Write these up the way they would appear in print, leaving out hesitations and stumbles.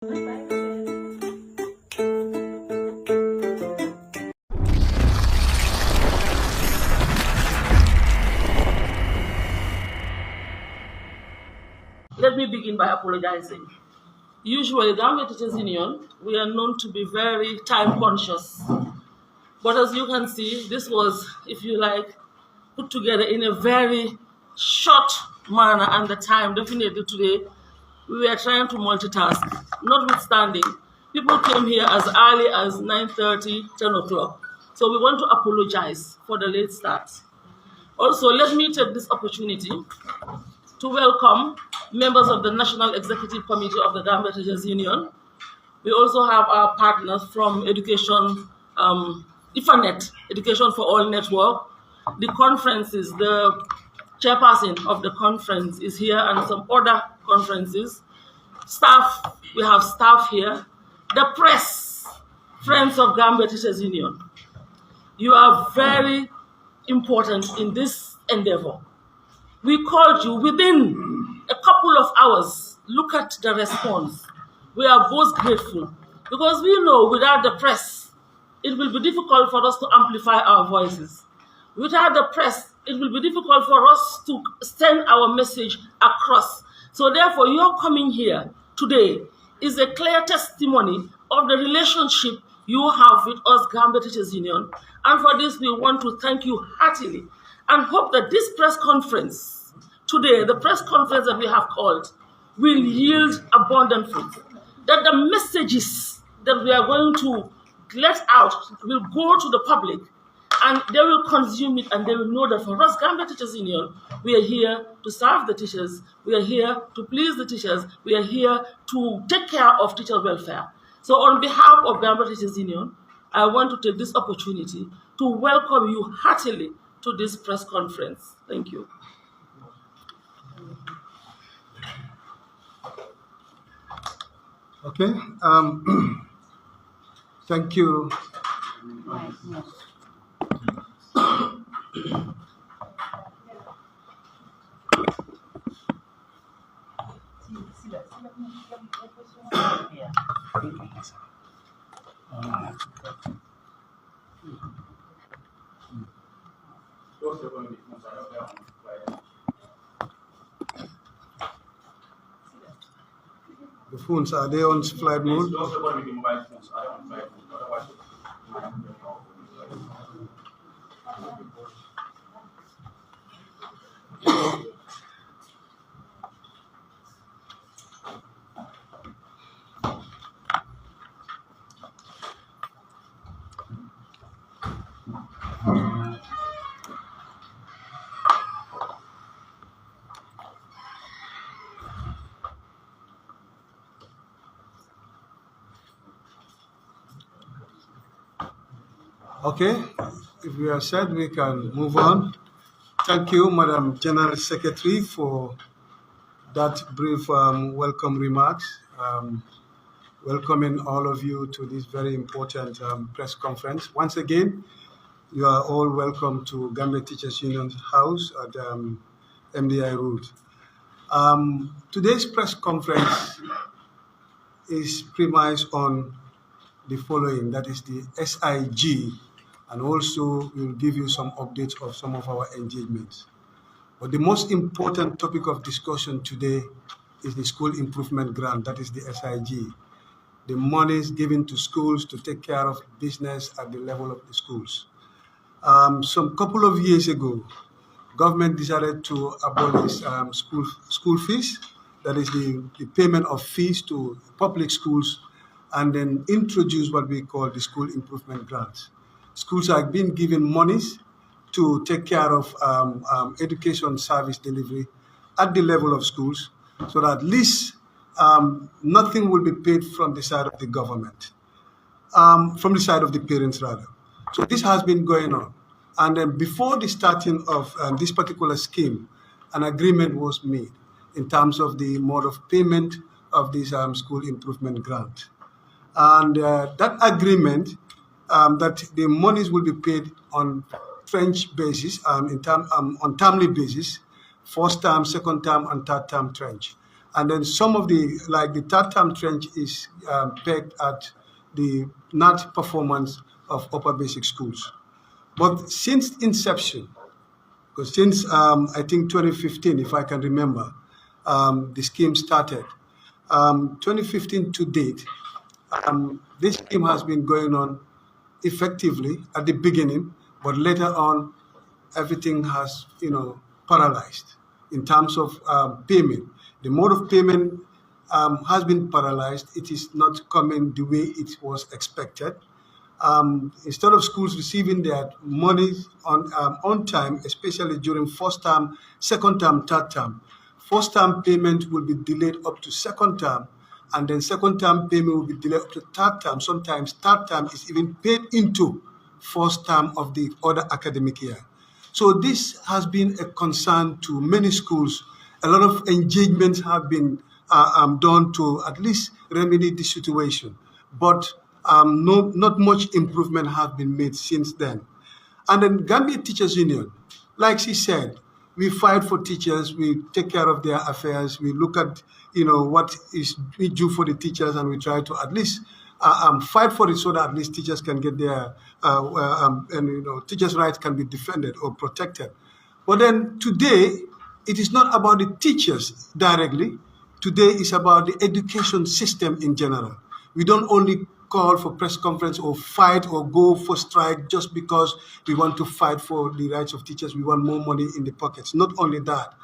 Let me begin by apologizing. Usually, Gambia Teachers Union, we are known to be very time conscious. But as you can see, this was, if you like, put together in a very short manner, and the time, definitely today, we were trying to multitask. Notwithstanding, people came here as early as 9:30, 10 o'clock. So we want to apologize for the late start. Also, let me take this opportunity to welcome members of the National Executive Committee of the Gambia Teachers Union. We also have our partners from Education, IFANET, Education for All Network. The conferences, the chairperson of the conference is here, and some other conferences. Staff, we have staff here. The press, Friends of Gambia Teachers Union. You are very important in this endeavor. We called you within a couple of hours. Look at the response. We are both grateful because we know without the press, it will be difficult for us to amplify our voices. Without the press, it will be difficult for us to send our message across. So therefore, your coming here today is a clear testimony of the relationship you have with us, Gambia Teachers Union. And for this, we want to thank you heartily and hope that this press conference today, the press conference that we have called, will yield abundant fruit. That the messages that we are going to let out will go to the public, and they will consume it, and they will know that for us, Gambia Teachers Union, we are here to serve the teachers, we are here to please the teachers, we are here to take care of teacher welfare. So on behalf of Gambia Teachers Union, I want to take this opportunity to welcome you heartily to this press conference. Thank you. Okay. Thank you. The phones, are they on flight mode? Okay, if we are set, we can move on. Thank you, Madam General Secretary, for that brief welcome remarks. Welcoming all of you to this very important press conference. Once again, you are all welcome to Gambia Teachers Union's house at MDI Road. Today's press conference is premised on the following, that is the SIG, and also we'll give you some updates of some of our engagements. But the most important topic of discussion today is the School Improvement Grant, that is the SIG, the monies given to schools to take care of business at the level of the schools. Some couple of years ago, government decided to abolish school fees, that is the payment of fees to public schools, and then introduce what we call the School Improvement Grants. Schools are being given monies to take care of education service delivery at the level of schools, so that at least nothing will be paid from the side of the government, from the side of the parents rather. So this has been going on. And then before the starting of this particular scheme, an agreement was made in terms of the mode of payment of this school improvement grant. And that agreement, that the monies will be paid on tranche basis, on termly basis, first term, second term, and third term tranche. And then some of the third term trench is pegged at the NAT performance of upper basic schools. But since inception, because since I think 2015, if I can remember, the scheme started. 2015 to date, this scheme has been going on effectively at the beginning, but later on, everything has, paralyzed in terms of payment. The mode of payment has been paralyzed. It is not coming the way it was expected. Instead of schools receiving their money on time, especially during first term, second term, third term, first term payment will be delayed up to second term, and then second term payment will be delayed up to third term. Sometimes third term is even paid into first term of the other academic year. So this has been a concern to many schools. A lot of engagements have been done to at least remedy the situation, but not much improvement has been made since then. And then Gambia Teachers Union, like she said, we fight for teachers, we take care of their affairs, we look at what is we do for the teachers, and we try to at least fight for it so that at least teachers can get their teachers' rights can be defended or protected. But then today, it is not about the teachers directly. Today is about the education system in general. We don't only call for press conference or fight or go for strike just because we want to fight for the rights of teachers. We want more money in the pockets. Not only that,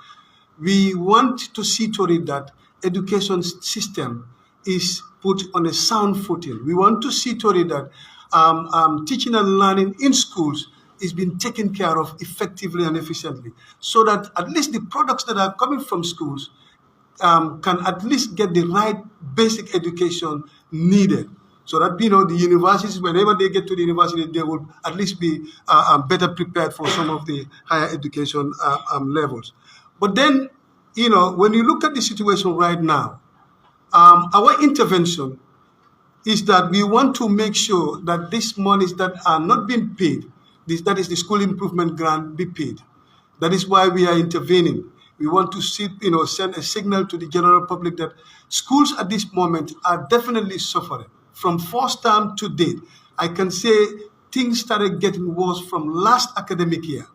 we want to see to it that education system is put on a sound footing. We want to see to it that teaching and learning in schools is being taken care of effectively and efficiently, so that at least the products that are coming from schools can at least get the right basic education needed. So that, the universities, whenever they get to the university, they will at least be better prepared for some of the higher education levels. But then, when you look at the situation right now, our intervention is that we want to make sure that these monies that are not being paid, that is the school improvement grant, be paid. That is why we are intervening. We want to send a signal to the general public that schools at this moment are definitely suffering. From first term to date, I can say things started getting worse from last academic year.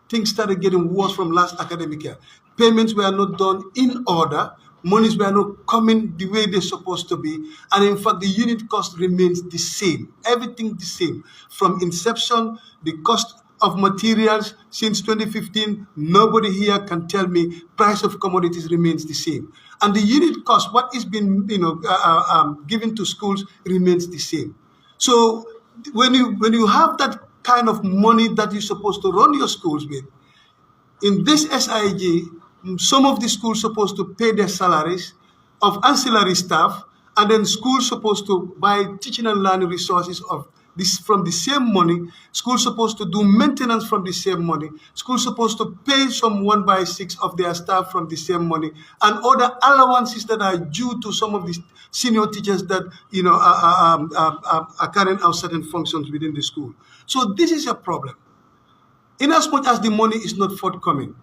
Things started getting worse from last academic year. Payments were not done in order. Monies were not coming the way they're supposed to be. And in fact, the unit cost remains the same. Everything the same. From inception, the cost of materials since 2015, nobody here can tell me price of commodities remains the same. And the unit cost, what is being given to schools, remains the same. So when you have that kind of money that you're supposed to run your schools with, in this SIG, some of the schools supposed to pay their salaries of ancillary staff, and then schools supposed to buy teaching and learning resources of this from the same money. Schools supposed to do maintenance from the same money. Schools supposed to pay some 1/6 of their staff from the same money, and other allowances that are due to some of the senior teachers that are carrying out certain functions within the school. So this is a problem. In as much as the money is not forthcoming,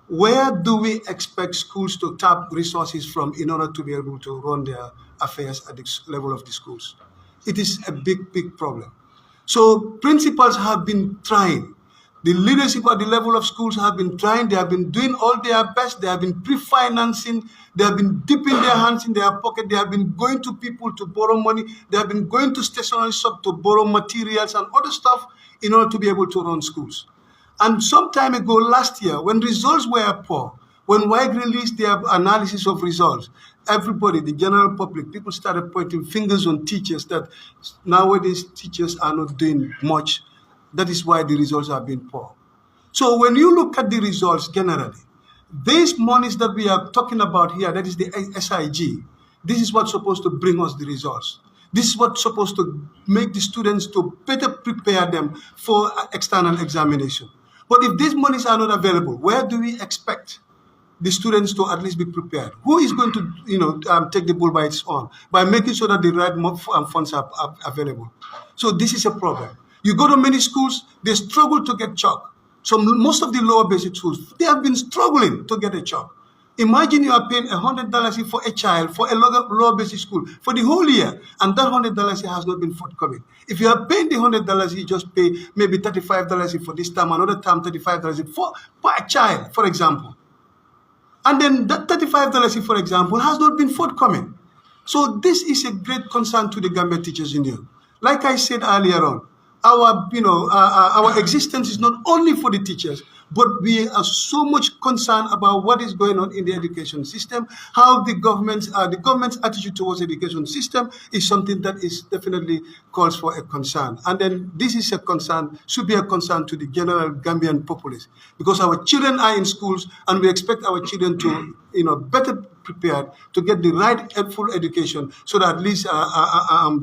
where do we expect schools to tap resources from in order to be able to run their affairs at the level of the schools? It is a big, big problem. So principals have been trying. The leadership at the level of schools have been trying. They have been doing all their best. They have been pre-financing. They have been dipping their hands in their pocket. They have been going to people to borrow money. They have been going to stationery shop to borrow materials and other stuff in order to be able to run schools. And some time ago, last year, when results were poor, when WIG released their analysis of results, everybody, the general public, people started pointing fingers on teachers that nowadays teachers are not doing much. That is why the results have been poor. So when you look at the results generally, these monies that we are talking about here, that is the SIG, this is what's supposed to bring us the results. This is what's supposed to make the students to better prepare them for external examination. But if these monies are not available, where do we expect the students to at least be prepared? Who is going to, take the bull by its horn by making sure that the right funds are available? So this is a problem. You go to many schools, they struggle to get chalk. So most of the lower basic schools, they have been struggling to get a chalk. Imagine you are paying $100 for a child for a lower basic school for the whole year, and that $100 has not been forthcoming. If you are paying the $100, you just pay maybe $35 for this term, another term $35 for a child, for example. And then that $35, for example, has not been forthcoming. So this is a great concern to the Gambia Teachers Union. Like I said earlier on, our existence is not only for the teachers, but we are so much concerned about what is going on in the education system. How the government's attitude towards the education system is something that is definitely calls for a concern. And then this is a concern, should be a concern to the general Gambian populace, because our children are in schools, and we expect our children to, better prepared to get the right full education, so that at least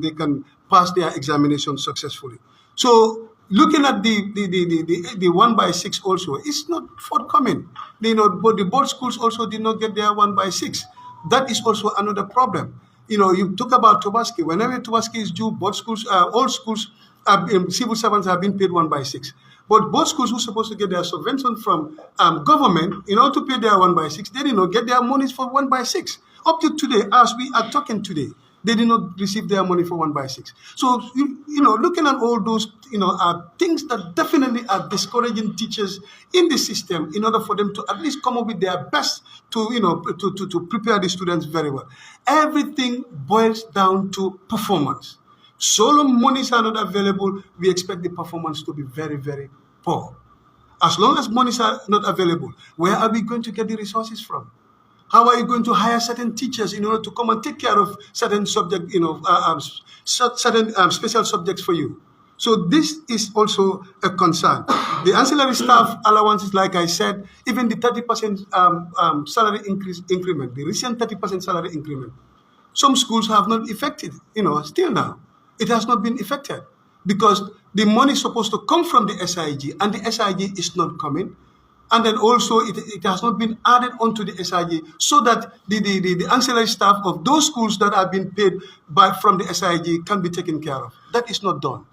they can pass their examination successfully. So looking at the 1/6 also, it's not forthcoming. But the board schools also did not get their 1/6. That is also another problem. You talk about Tobaski. Whenever Tobaski is due, board schools, all schools, civil servants have been paid 1/6. But board schools who are supposed to get their subvention from government in order to pay their 1/6, they did not get their monies for 1/6. Up to today, as we are talking today, they did not receive their money for 1/6. So, looking at all those, are things that definitely are discouraging teachers in the system in order for them to at least come up with their best to, to prepare the students very well. Everything boils down to performance. So long monies are not available, we expect the performance to be very, very poor. As long as monies are not available, where are we going to get the resources from? How are you going to hire certain teachers in order to come and take care of certain subject, certain special subjects for you? So this is also a concern. The ancillary staff allowances, like I said, even the 30% salary increment, the recent 30% salary increment, some schools have not effected, still now. It has not been effected because the money is supposed to come from the SIG, and the SIG is not coming. And then also it has not been added onto the SIG, so that the ancillary staff of those schools that have been paid from the SIG can be taken care of. That is not done.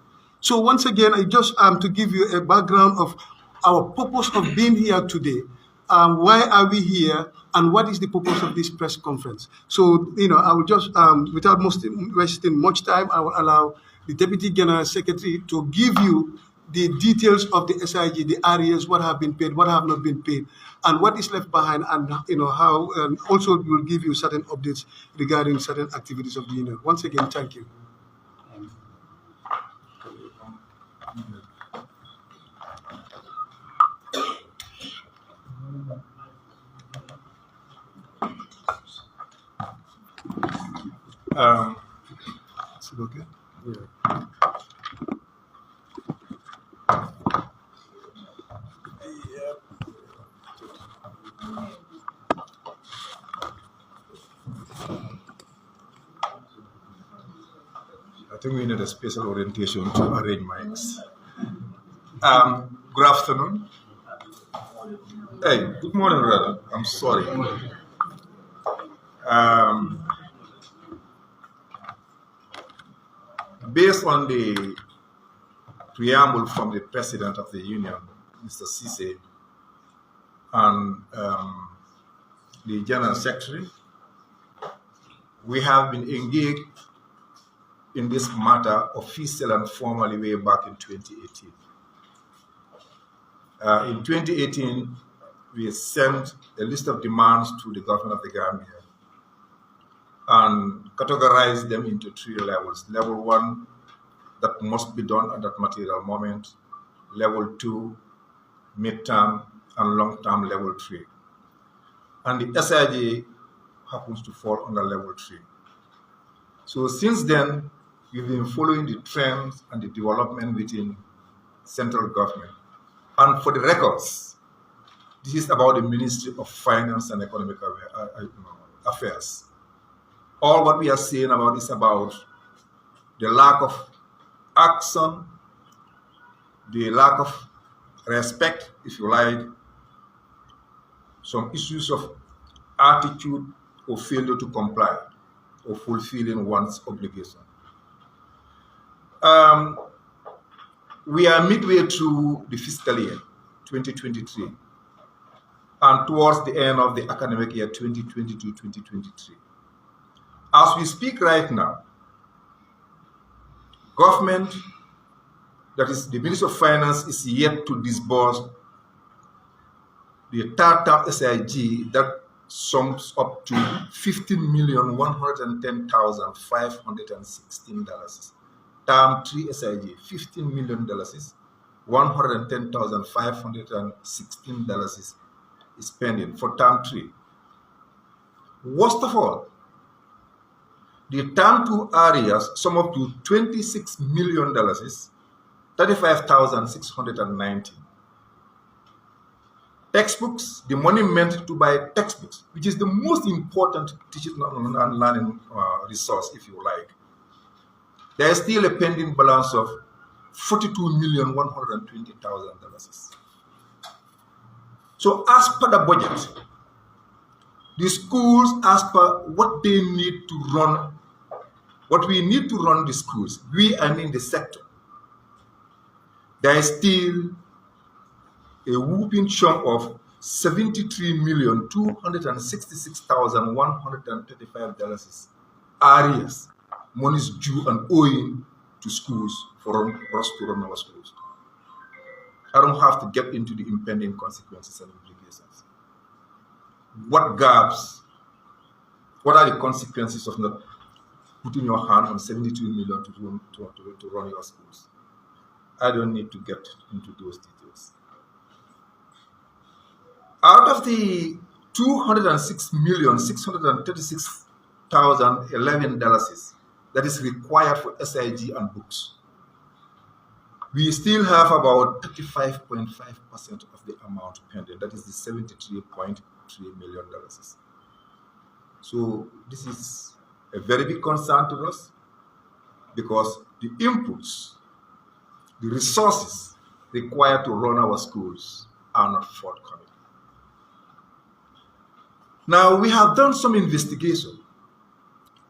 So once again, I just to give you a background of our purpose of being here today. Why are we here, and what is the purpose of this press conference? So, I will just, without wasting much time, I will allow the Deputy General Secretary to give you the details of the SIG, the areas, what have been paid, what have not been paid, and what is left behind, and how. Also, we will give you certain updates regarding certain activities of the union. Once again, thank you. Is it okay? Yeah. I think we need a special orientation to arrange mics. Good afternoon. Hey, good morning, brother. I'm sorry. Based on the preamble from the President of the Union, Mr. Cisse, and the General Secretary, we have been engaged in this matter officially and formally way back in 2018. In 2018, we sent a list of demands to the government of the Gambia and categorized them into 3 levels. Level 1, that must be done at that material moment. Level 2, mid-term, and long-term level 3. And the SIG happens to fall under level 3. So since then, we've been following the trends and the development within central government. And for the records, this is about the Ministry of Finance and Economic Affairs. All what we are saying about is about the lack of action, the lack of respect, if you like, some issues of attitude or failure to comply or fulfilling one's obligation. We are midway through the fiscal year 2023, and towards the end of the academic year 2022-2023. As we speak right now, government, that is the Ministry of Finance, is yet to disburse the third term SIG that sums up to $15,110,516. Term 3 SIG, $15 million, $110,516 is pending for term 3. Worst of all, the term 2 areas sum up to $26 million, $35,619. Textbooks, the money meant to buy textbooks, which is the most important teaching and learning resource, if you like. There is still a pending balance of $42,120,000. So as per the budget, the schools, as per what they need to run, what we need to run the schools, I mean the sector, there is still a whooping chunk of $73,266,135 arrears, monies due and owing to schools for us to run our schools. I don't have to get into the impending consequences and implications. What gaps? What are the consequences of not putting your hand on $72 million to run your schools? I don't need to get into those details. Out of the $206,636,011 that is required for SIG and books, we still have about 35.5% of the amount pending. That is the $73.3 million. So this is a very big concern to us because the inputs, the resources required to run our schools are not forthcoming. Now, we have done some investigation.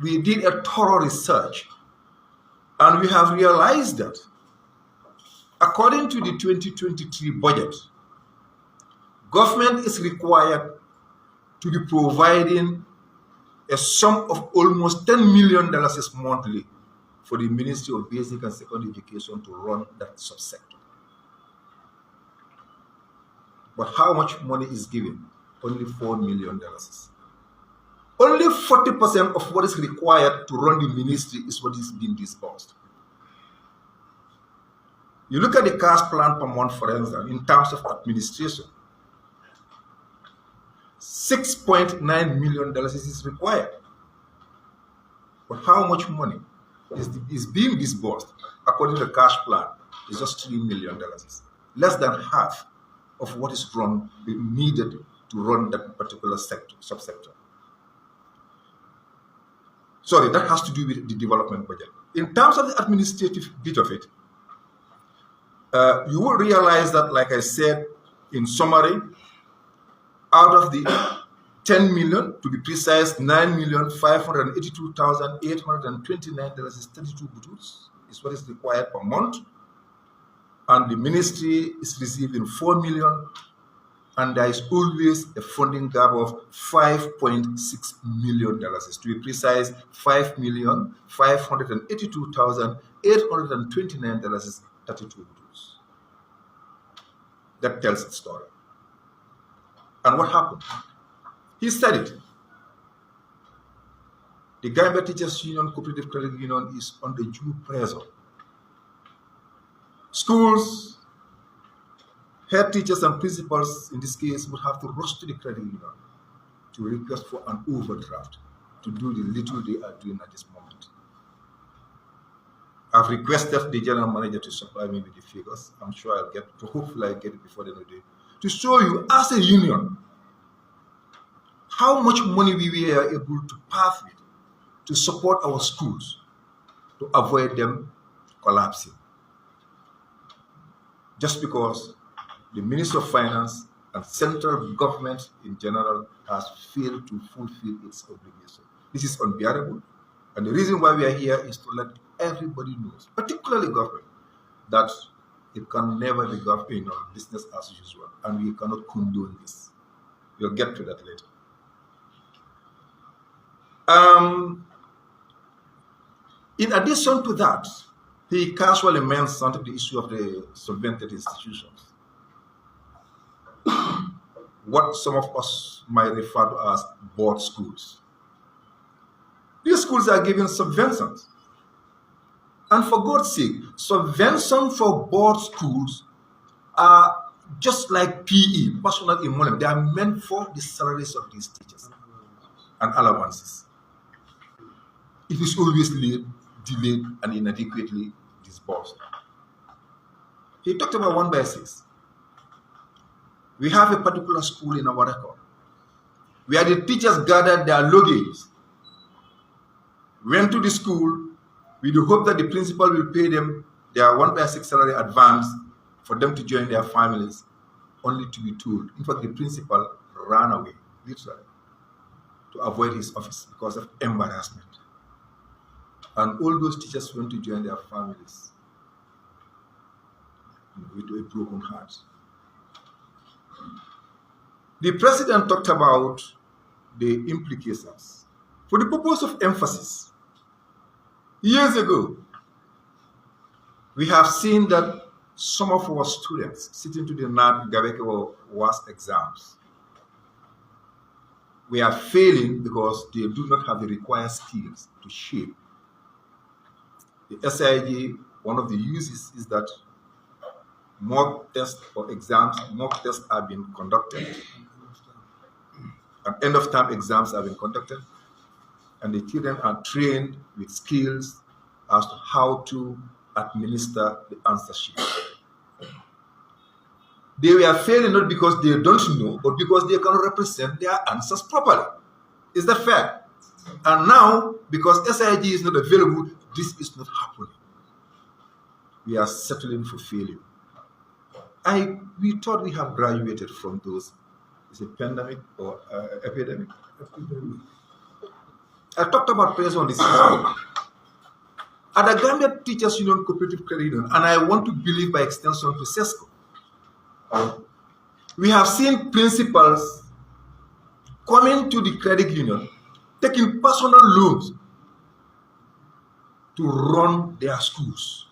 We did a thorough research, and we have realized that according to the 2023 budget, government is required to be providing a sum of almost $10 million monthly for the Ministry of Basic and Secondary Education to run that subsector. But how much money is given? Only $4 million. Only 40% of what is required to run the ministry is what is being disbursed. You look at the cash plan per month, for instance, in terms of administration, $6.9 million is required. But how much money is being disbursed according to the cash plan is just $3 million. Less than half of what is needed to run that particular subsector. Sorry, that has to do with the development budget. In terms of the administrative bit of it, you will realize that, like I said, in summary, out of the 10 million, to be precise, $9,582,829.32 is what is required per month. And the ministry is receiving 4 million, and there is always a funding gap of $5.6 million. To be precise, $5,582,829.32. That tells the story. And what happened? He said it. The Gambia Teachers Union, Cooperative Credit Union, is under due pressure. Schools, head teachers and principals, in this case, would have to rush to the credit union to request for an overdraft to do the little they are doing at this moment. I've requested the general manager to supply me with the figures. I'm sure hopefully I'll get it before the end of the day, to show you, as a union, how much money we were able to pass with to support our schools, to avoid them collapsing. Just because the Minister of Finance and central government in general has failed to fulfill its obligation. This is unbearable. And the reason why we are here is to let everybody know, particularly government, that it can never be business as usual, and we cannot condone this. We'll get to that later. In addition to that, he casually mentioned the issue of the subvented institutions, what some of us might refer to as board schools. These schools are given subventions. And for God's sake, subventions for board schools are just like PE, personal emolument. They are meant for the salaries of these teachers and allowances. It is always late, delayed, and inadequately disbursed. He talked about 1 by 6. We have a particular school in our record where the teachers gathered their luggage, went to the school with the hope that the principal will pay them their 1 by 6 salary advance for them to join their families, only to be told. In fact, the principal ran away, literally, to avoid his office because of embarrassment. And all those teachers went to join their families with a broken heart. The president talked about the implications. For the purpose of emphasis, years ago, we have seen that some of our students sitting to the Gambia WAS exams, we are failing because they do not have the required skills to shape. The SIG, one of the uses is that mock tests or exams, mock tests are being conducted, and end of term exams are being conducted, and the children are trained with skills as to how to administer the answer sheet. They were failing not because they don't know, but because they cannot represent their answers properly. Is that fair? And now, because SIG is not available, this is not happening. We are settling for failure. We thought we have graduated from those. Is it pandemic or epidemic? I talked about pressure on this issue. At the Gambia Teachers Union Cooperative Credit Union, and I want to believe by extension to CESCO, we have seen principals coming to the credit union, taking personal loans to run their schools.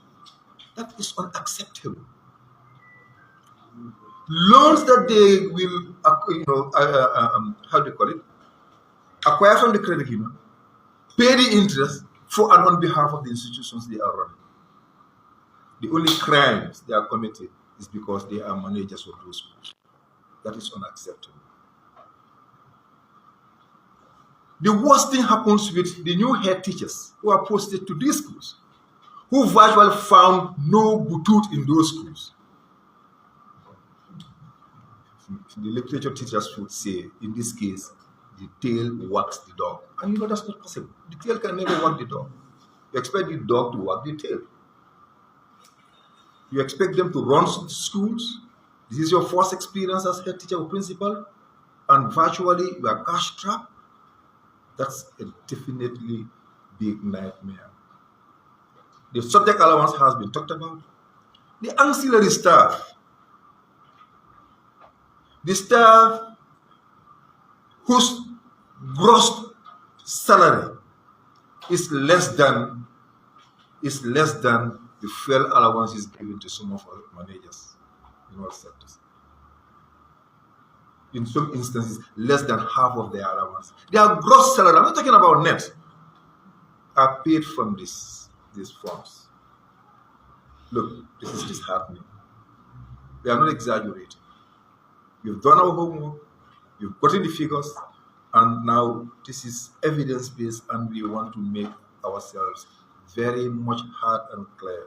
That is unacceptable. Loans that they will, how do you call it, acquire from the credit union, pay the interest for and on behalf of the institutions they are running. The only crimes they are committed is because they are managers of those schools. That is unacceptable. The worst thing happens with the new head teachers who are posted to these schools, who virtually found no butut in those schools. The literature teachers would say, in this case, the tail wags the dog. And you know that's not possible. The tail can never wag the dog. You expect the dog to wag the tail. You expect them to run schools. This is your first experience as head teacher or principal, and virtually you are cash strapped. That's a definitely big nightmare. The subject allowance has been talked about. The ancillary staff. The staff whose gross salary is less than the fuel allowances given to some of our managers in all sectors. In some instances, less than half of their allowance. Their gross salary, I'm not talking about net, are paid from these funds. Look, this is disheartening. We are not exaggerating. We've done our homework, we've gotten the figures, and now this is evidence-based, and we want to make ourselves very much hard and clear.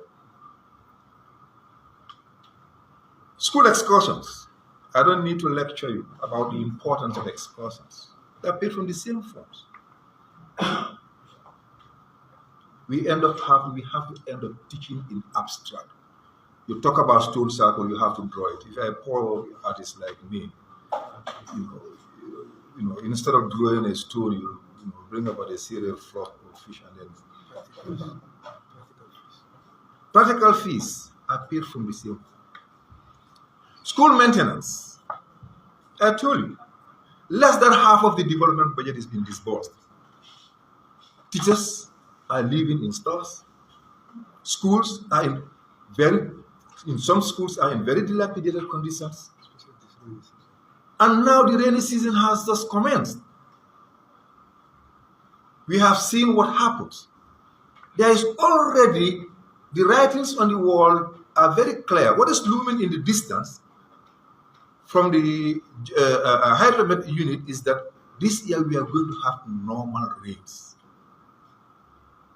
School excursions. I don't need to lecture you about the importance of excursions. They are paid from the same funds. We have to end up teaching in abstract. You talk about stone circle, you have to draw it. If a poor artist like me, instead of drawing a stone, you bring about a cereal, flock, or fish, and then practical fees are paid from the same. School maintenance. I told you, less than half of the development budget is being disbursed. Teachers are living in stores. Schools are in some schools are in very dilapidated conditions. And now the rainy season has just commenced. We have seen what happens. There is already, the writings on the wall are very clear. What is looming in the distance from the hydromet unit is that this year we are going to have normal rains,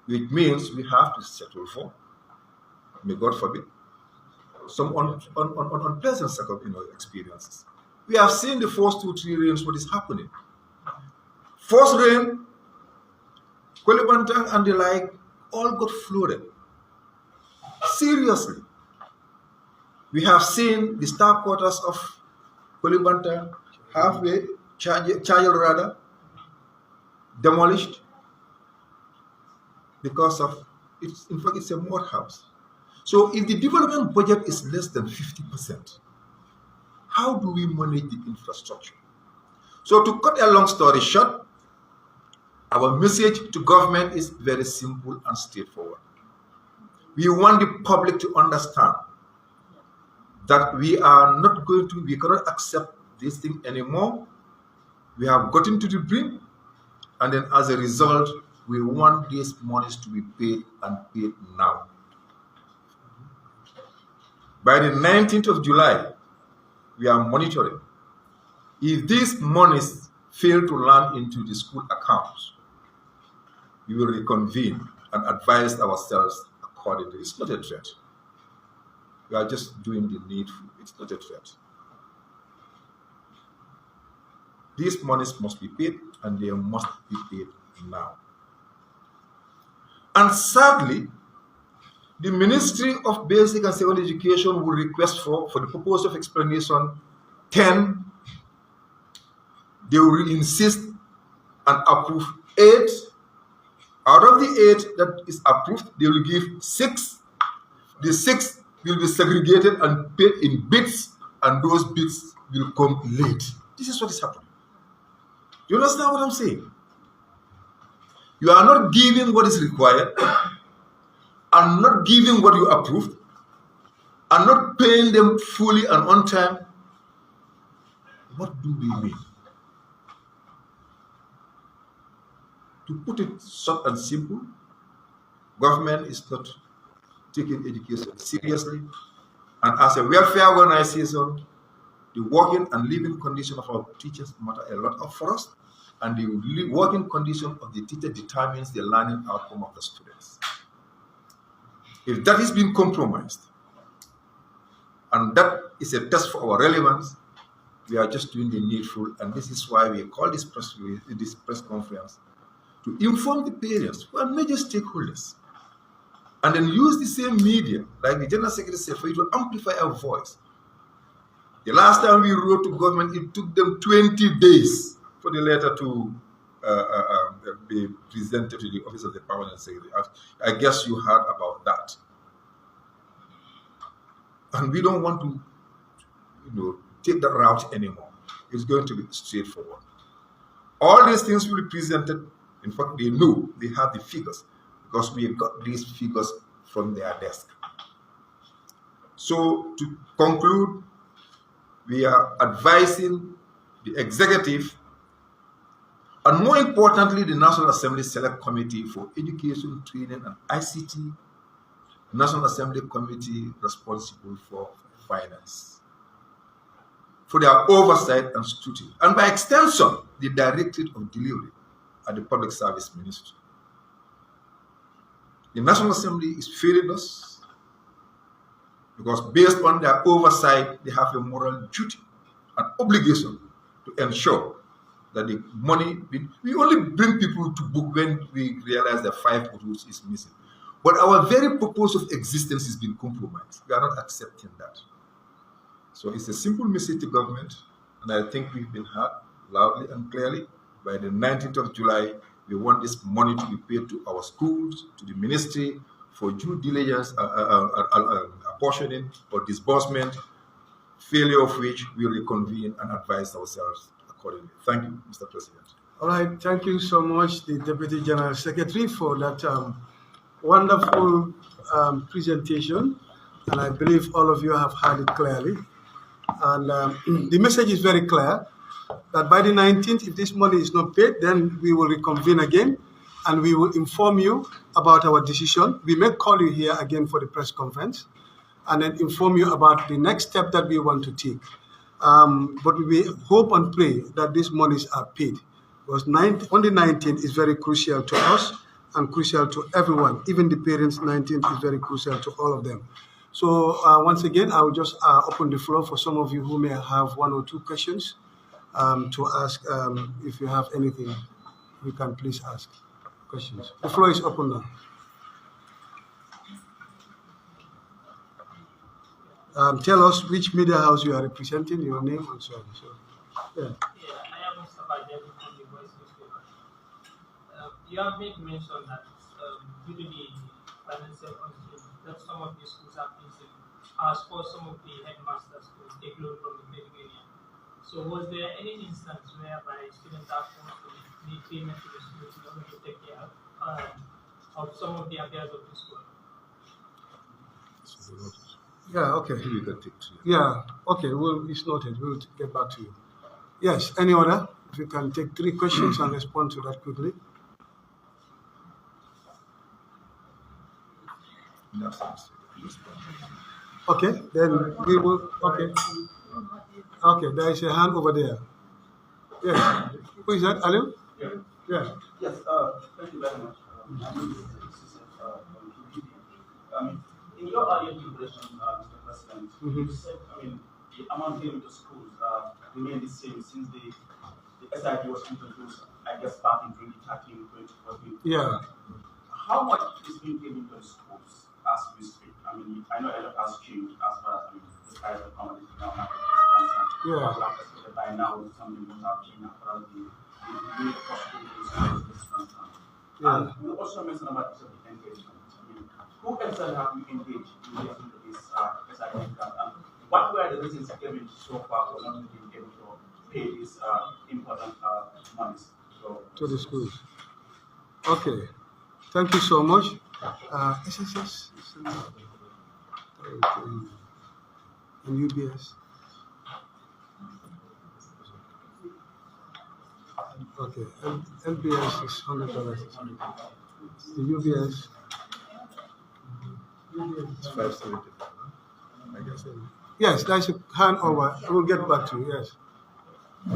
which means we have to settle for, may God forbid, some unpleasant experiences. We have seen the first 2-3 rains, what is happening. First rain, Kolibantang and the like, all got flooded. Seriously. We have seen the staff quarters of Kolibantang halfway, Chayal rather, demolished because of, in fact, it's a mud house. So if the development budget is less than 50%, how do we manage the infrastructure? So to cut a long story short, our message to government is very simple and straightforward. We want the public to understand that we cannot accept this thing anymore. We have gotten to the brink, and then as a result, we want these monies to be paid and paid now. By the 19th of July, we are monitoring. If these monies fail to land into the school accounts, we will reconvene and advise ourselves accordingly. It's not a threat. We are just doing the needful. It's not a threat. These monies must be paid, and they must be paid now. And sadly, the Ministry of Basic and Secondary Education will request for the purpose of explanation 10. They will insist and approve 8. Out of the 8 that is approved, they will give 6. The 6 will be segregated and paid in bits, and those bits will come late. This is what is happening. Do you understand what I'm saying? You are not giving what is required, and not giving what you approved, and not paying them fully and on time. What do we mean? To put it short and simple, government is not taking education seriously, and as a welfare organization, the working and living condition of our teachers matter a lot for us, and the working condition of the teacher determines the learning outcome of the students. If that is being compromised, and that is a test for our relevance, we are just doing the needful, and this is why we call this press conference, to inform the parents who are major stakeholders, and then use the same media, like the General Secretary said, for you to amplify our voice. The last time we wrote to government, it took them 20 days for the letter to be presented to the Office of the Permanent Secretary. I guess you heard about that. And we don't want to take that route anymore. It's going to be straightforward. All these things will be presented. In fact, they know, they have the figures, because we got these figures from their desk. So to conclude, we are advising the executive, and more importantly, the National Assembly Select Committee for Education, Training and ICT, National Assembly Committee responsible for finance, for their oversight and scrutiny, and by extension, the Directorate of Delivery at the Public Service Ministry. The National Assembly is failing us because based on their oversight, they have a moral duty and obligation to ensure that the money, we only bring people to book when we realize that 5 rules is missing. But our very purpose of existence has been compromised. We are not accepting that. So it's a simple message to government, and I think we've been heard loudly and clearly. By the 19th of July, we want this money to be paid to our schools, to the ministry, for due diligence, apportioning or disbursement, failure of which we will reconvene and advise ourselves accordingly. accordingly. Thank you, Mr. President. All right, thank you so much, the Deputy General Secretary, for that wonderful presentation. And I believe all of you have heard it clearly. And the message is very clear that by the 19th, if this money is not paid, then we will reconvene again and we will inform you about our decision. We may call you here again for the press conference and then inform you about the next step that we want to take. But we hope and pray that these monies are paid, because on the 19th is very crucial to us and crucial to everyone. Even the parents, 19th is very crucial to all of them. So once again, I will just open the floor for some of you who may have one or two questions to ask. If you have anything, you can please ask questions. The floor is open now. Tell us which media house you are representing, your name and so on. So, yeah. Yeah, I am Mr. Bajaj from the Voice newspaper. You have made mention that due to the financial constraints that some of the schools are facing, as for some of the headmasters to take loan from the credit union. So was there any instance whereby students are forced to make payment to the school in order to take care of some of the affairs of the school? Yeah, okay. Yeah, okay, well, it's noted. We'll get back to you. Yes, any other? If you can take 3 questions and respond to that quickly. Okay, then we will, okay. Okay, there is a hand over there. Yes. Who is that, Alim? Yeah. Yeah. Yes, thank you very much. My name is from PPP. In your earlier declaration, Mr. President, you said, the amount given to schools remained the same since the SID was introduced, I guess, back in 2013, 2014. Yeah. How much is being given to the schools as we speak? I know a lot has changed as far as the price of commodities now market is concerned. Yeah. I would have expected by now something would have changed as far as the way the possibilities is concerned. Yeah. And you also mentioned about the engagement. Who exactly have you engaged in relation to this SID grant? And what were the reasons given so far for not being able to pay these important monies to the schools? Okay. Thank you so much. SSS and UBS. Okay. LBS is $100. The UBS. It's 575. I guess. Yes, there's a hand over. We'll get back to you. Yes. My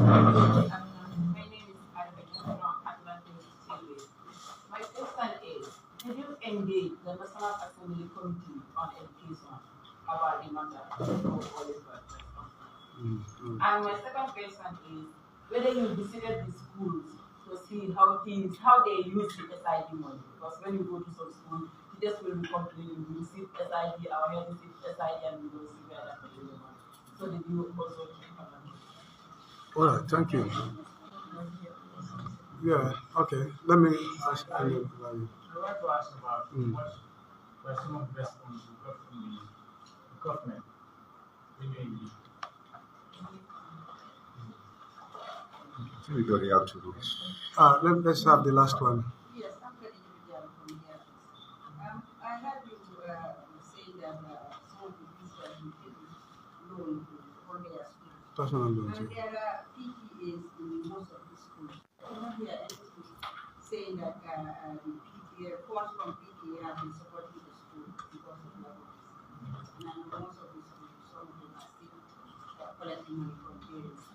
name is Rebecca from Atlantic Seaways. My question is, did you engage the National Assembly Committee on Education about the matter? And my second question is, whether you visited the schools to see how they use the SID money. Because when you go to some schools, teachers will be complaining, we receive SID, our head receive SID, and we don't see where that money is. So did you also check on that? All right, thank you. Yeah, okay. Let me ask you. I would like to ask about what were some of the responses you got from the government when you I think we got the out to rules. Let's have the last one. Yes, I'm very individual from here. I heard you say that some of the people have been taking loan for their school. Personal loans. And there are PTAs in most of the schools. I don't hear anything saying that the PTA, funds from PTA have been supporting the school because of levels. And I know most of the schools, some of them are still collecting money from parents.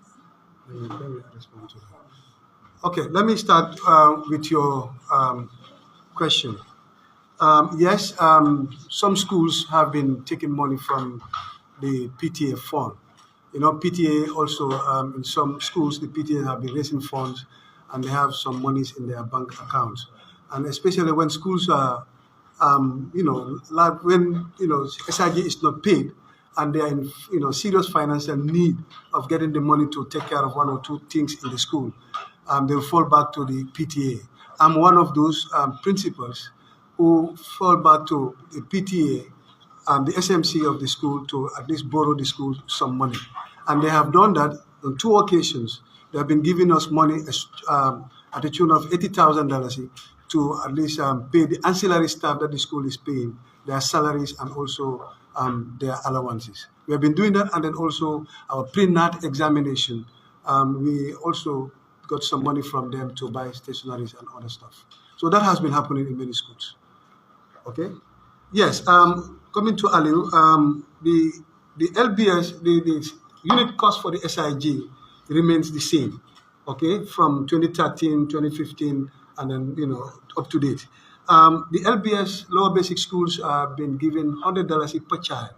Let me respond to that. Okay, let me start with your question. Yes, some schools have been taking money from the PTA fund. You know, PTA also, in some schools, the PTA have been raising funds and they have some monies in their bank accounts. And especially when schools are, like when, SIG is not paid, and they are in serious financial need of getting the money to take care of one or two things in the school, they'll fall back to the PTA. I'm one of those principals who fall back to the PTA and the SMC of the school to at least borrow the school some money. And they have done that on 2 occasions They have been giving us money at the tune of $80,000 to at least pay the ancillary staff that the school is paying, their salaries and also their allowances. We have been doing that, and then also our pre-nat examination. We also got some money from them to buy stationaries and other stuff. So that has been happening in many schools. Okay. Yes. Coming to Aliu, the LBS, the unit cost for the SIG remains the same. Okay, from 2013, 2015, and then up to date. The LBS lower basic schools have been given $100 per child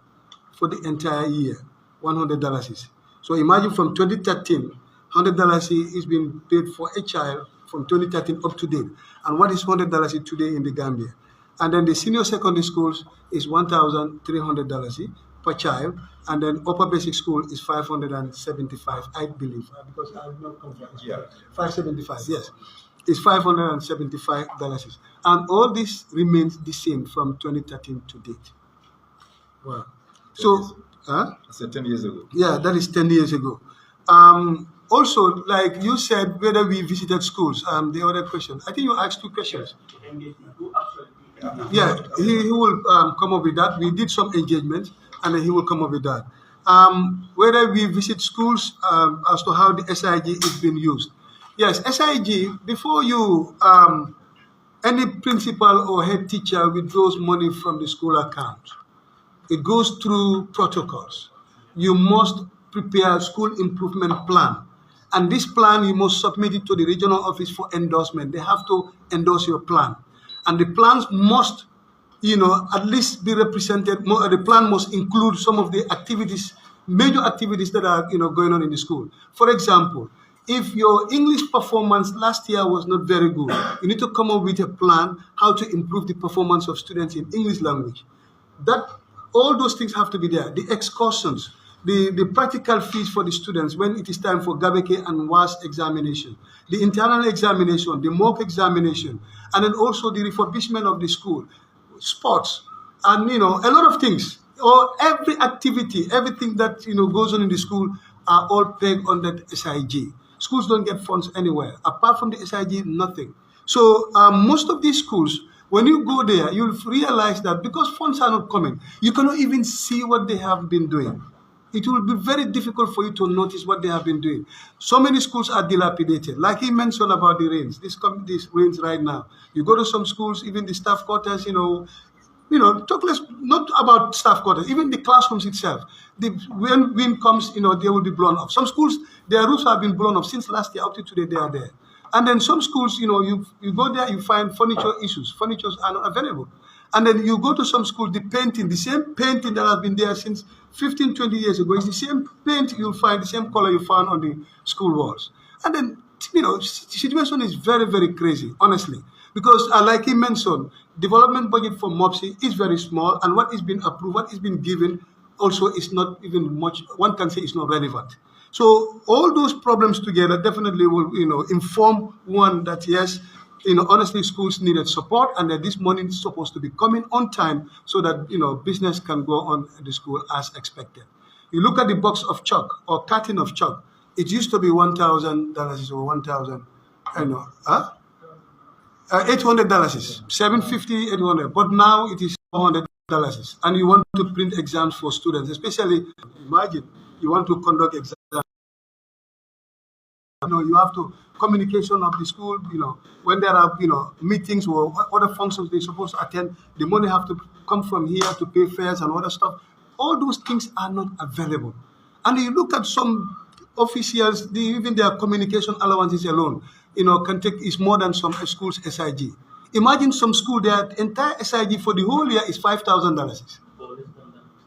for the entire year. $100. So imagine from 2013, $100 is being paid for a child from 2013 up to date. And what is $100 today in the Gambia? And then the senior secondary schools is $1,300 per child, and then upper basic school is $575, I believe, because I'm not confident. Yeah. $575, yes. It's $575. And all this remains the same from 2013 to date. Wow. So, I said 10 years ago. yeah, that is 10 years ago. Also, like you said, whether we visited schools, the other question, I think you asked two questions. Yeah, he will come up with that. We did some engagement, and then he will come up with that. Whether we visit schools as to how the SIG is being used. Yes, SIG, before you, any principal or head teacher withdraws money from the school account, it goes through protocols. You must prepare a school improvement plan. And this plan, you must submit it to the regional office for endorsement. They have to endorse your plan. And the plans must, at least be represented. The plan must include some of the activities, major activities that are, going on in the school. For example, if your English performance last year was not very good, you need to come up with a plan how to improve the performance of students in English language. All those things have to be there. The excursions, the practical fees for the students when it is time for Gabeke and WAS examination, the internal examination, the mock examination, and then also the refurbishment of the school, sports, and a lot of things. Or every activity, everything that goes on in the school are all pegged under the SIG. Schools don't get funds anywhere. Apart from the SIG, nothing. So most of these schools, when you go there, you'll realize that because funds are not coming, you cannot even see what they have been doing. It will be very difficult for you to notice what they have been doing. So many schools are dilapidated. Like he mentioned about the rains, these rains right now. You go to some schools, even the staff quarters, talk less, not about staff quarters, even the classrooms itself. When wind comes, they will be blown off. Some schools, their roofs have been blown off since last year up to today. They are there. And then some schools, you go there, you find furniture issues. Furnitures are not available. And then you go to some schools, the same painting that has been there since 15, 20 years ago is the same paint you'll find, the same color you found on the school walls. And then, the situation is very, very crazy, honestly. Because, like he mentioned, development budget for MOPSI is very small, and what is being approved, what is being given also is not even much, one can say it's not relevant. So all those problems together definitely will, inform one that yes, honestly, schools needed support, and that this money is supposed to be coming on time so that, business can go on at the school as expected. You look at the box of chalk or carton of chalk, it used to be $1,000 or 1,000, $800, $750, $800, but now it is $400. And you want to print exams for students, especially, imagine, you want to conduct exams. You have to communication of the school, when there are, meetings or other functions they're supposed to attend, the money have to come from here to pay fares and other stuff. All those things are not available. And you look at some officials, even their communication allowances alone, is more than some schools' SIG. Imagine some school, their entire SIG for the whole year is $5,000.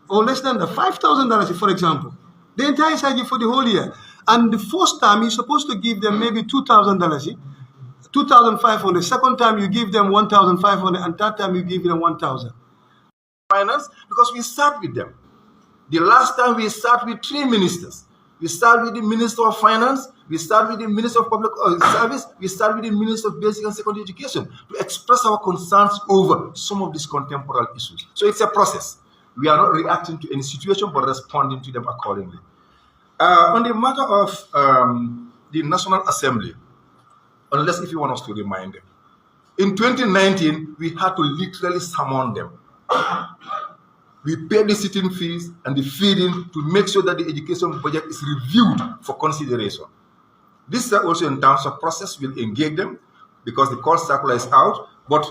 Or less than that, $5,000, for example. The entire SIG for the whole year. And the first time, you're supposed to give them maybe $2,000, $2,500. Second time, you give them $1,500. And third time, you give them $1,000. Finance, because we start with them. The last time we start with 3 ministers. We start with the Minister of Finance, we start with the Minister of Public Service, we start with the Minister of Basic and Secondary Education to express our concerns over some of these contemporary issues. So it's a process. We are not reacting to any situation, but responding to them accordingly. On the matter of the National Assembly, unless if you want us to remind them. In 2019, we had to literally summon them. We paid the sitting fees and the feeding to make sure that the education budget is reviewed for consideration. This is also in terms of process, we'll engage them because the call circular is out. But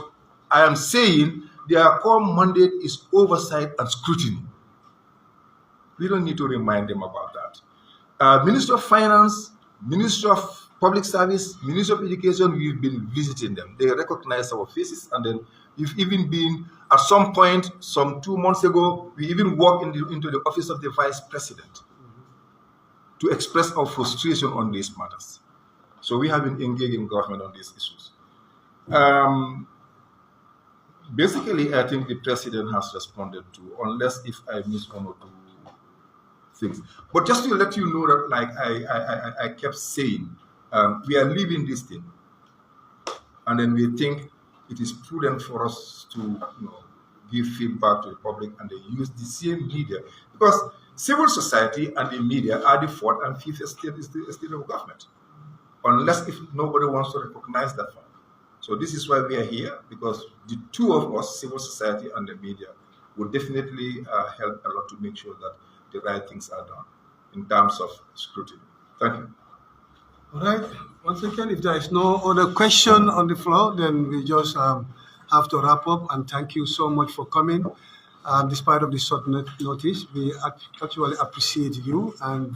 I am saying their core mandate is oversight and scrutiny. We don't need to remind them about that. Minister of Finance, Minister of Public Service, Minister of Education, we've been visiting them. They recognize our faces, and then we've even been, at some point, some 2 months ago, we even walked into the office of the Vice President to express our frustration on these matters. So we have been engaging government on these issues. Basically, I think the President has responded to, unless if I miss one or two things. But just to let you know that, like I kept saying, we are leaving this thing, and then we think it is prudent for us to give feedback to the public, and they use the same media, because civil society and the media are the fourth and fifth estate of government, unless if nobody wants to recognize that fact. So this is why we are here, because the two of us, civil society and the media, would definitely help a lot to make sure that the right things are done in terms of scrutiny. Thank you. All right. Once again, if there is no other question on the floor, then we just have to wrap up. And thank you so much for coming. Despite of the short notice, we actually appreciate you, and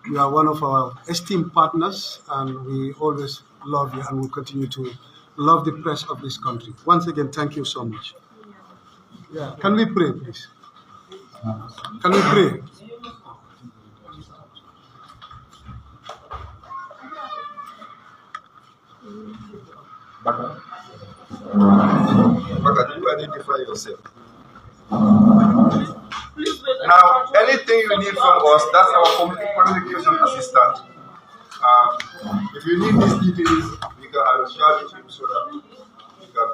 you are one of our esteemed partners, and we always love you and will continue to love the press of this country. Once again, thank you so much. Yeah. Can we pray, please? Can we pray? Baka, you identify yourself. Please wait. Now, anything you need from us, that's our communication assistant. If you need these details, I will share with you so that you can